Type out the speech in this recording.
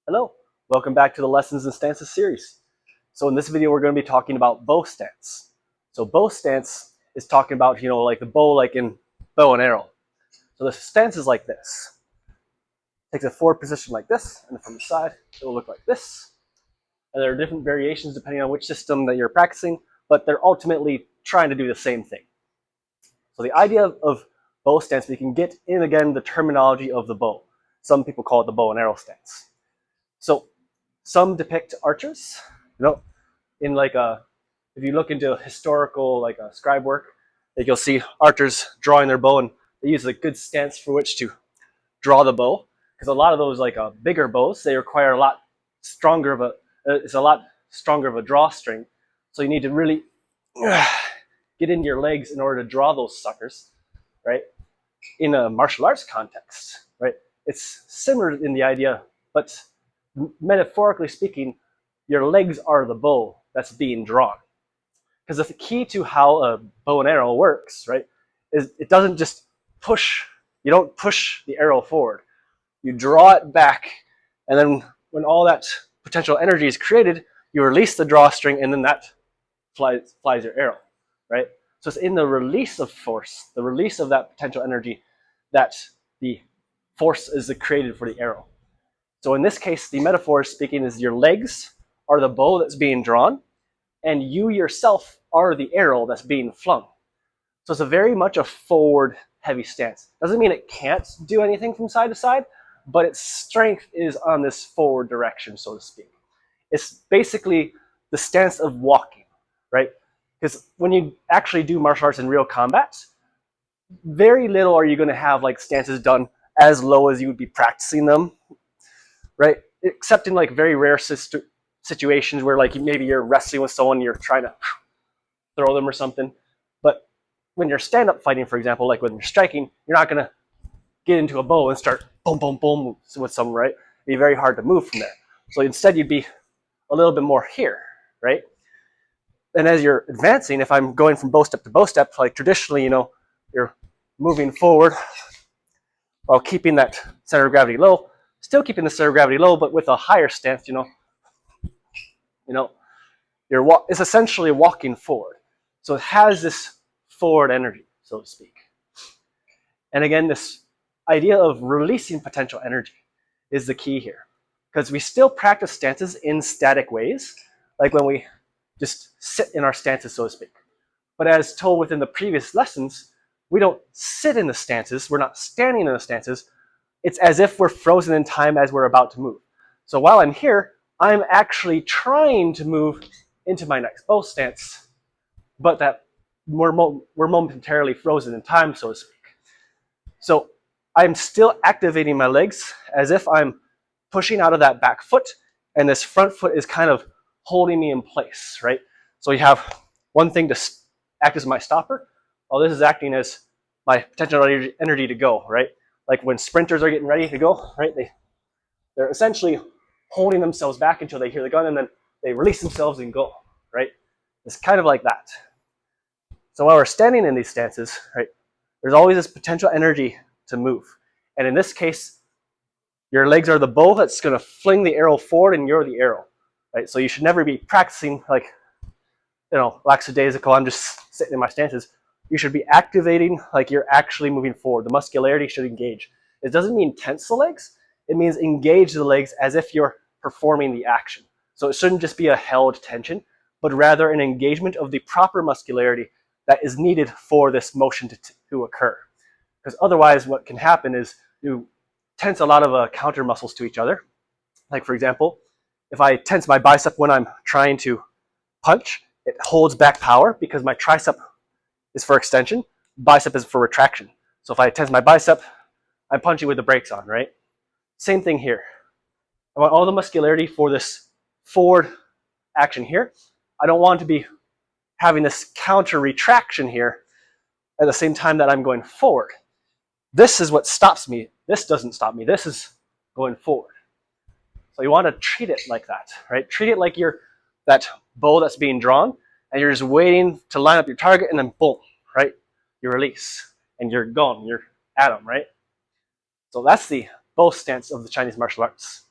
Hello, welcome back to the Lessons and Stances series. So in this video, we're going to be talking about bow stance. So bow stance is talking about, like the bow, like in bow and arrow. So the stance is like this. Takes a forward position like this, and from the side, it will look like this. And there are different variations depending on which system that you're practicing, but they're ultimately trying to do the same thing. So the idea of bow stance, we can get in again the terminology of the bow. Some people call it the bow and arrow stance. So some depict archers, in if you look into historical scribe work, you'll see archers drawing their bow, and they use a good stance for which to draw the bow, because a lot of those bigger bows, they require a lot stronger of a drawstring, so you need to really get into your legs in order to draw those suckers, right? In a martial arts context, right? It's similar in the idea, but metaphorically speaking, your legs are the bow that's being drawn. Because the key to how a bow and arrow works, right, is it doesn't just push, you don't push the arrow forward. You draw it back, and then when all that potential energy is created, you release the drawstring, and then that flies your arrow, right? So it's in the release of force, the release of that potential energy, that the force is created for the arrow. So in this case, the metaphor speaking is your legs are the bow that's being drawn, and you yourself are the arrow that's being flung. So it's very much a forward heavy stance. Doesn't mean it can't do anything from side to side, but its strength is on this forward direction, so to speak. It's basically the stance of walking, right? Because when you actually do martial arts in real combat, very little are you going to have stances done as low as you would be practicing them, right? Except in very rare situations where maybe you're wrestling with someone, you're trying to throw them or something. But when you're stand-up fighting, for example, when you're striking, you're not going to get into a bow and start boom, boom, boom with someone, right? It'd be very hard to move from there. So instead, you'd be a little bit more here, right? And as you're advancing, if I'm going from bow step to bow step, traditionally, you're moving forward while keeping that center of gravity low, still keeping the center of gravity low, but with a higher stance, it's essentially walking forward. So it has this forward energy, so to speak. And again, this idea of releasing potential energy is the key here, because we still practice stances in static ways, like when we just sit in our stances, so to speak. But as told within the previous lessons, we don't sit in the stances, we're not standing in the stances. It's as if we're frozen in time as we're about to move. So while I'm here, I'm actually trying to move into my next bow stance, but that we're momentarily frozen in time, so to speak. So I'm still activating my legs as if I'm pushing out of that back foot, and this front foot is kind of holding me in place, right? So you have one thing to act as my stopper, while this is acting as my potential energy to go, right? Like when sprinters are getting ready to go, right? They're essentially holding themselves back until they hear the gun, and then they release themselves and go, right? It's kind of like that. So while we're standing in these stances, right, there's always this potential energy to move. And in this case, your legs are the bow that's going to fling the arrow forward, and you're the arrow, right? So you should never be practicing lackadaisical, I'm just sitting in my stances. You should be activating like you're actually moving forward. The muscularity should engage. It doesn't mean tense the legs. It means engage the legs as if you're performing the action. So it shouldn't just be a held tension, but rather an engagement of the proper muscularity that is needed for this motion to occur. Because otherwise what can happen is you tense a lot of counter muscles to each other. Like for example, if I tense my bicep when I'm trying to punch, it holds back power because my tricep is for extension, bicep is for retraction. So if I tense my bicep, I'm punching with the brakes on, right? Same thing here. I want all the muscularity for this forward action here. I don't want to be having this counter retraction here at the same time that I'm going forward. This is what stops me. This doesn't stop me. This is going forward. So you want to treat it like that, right? Treat it like you're that bow that's being drawn, and you're just waiting to line up your target, and then boom, right? You release, and you're gone. You're at them, right? So that's the bow stance of the Chinese martial arts.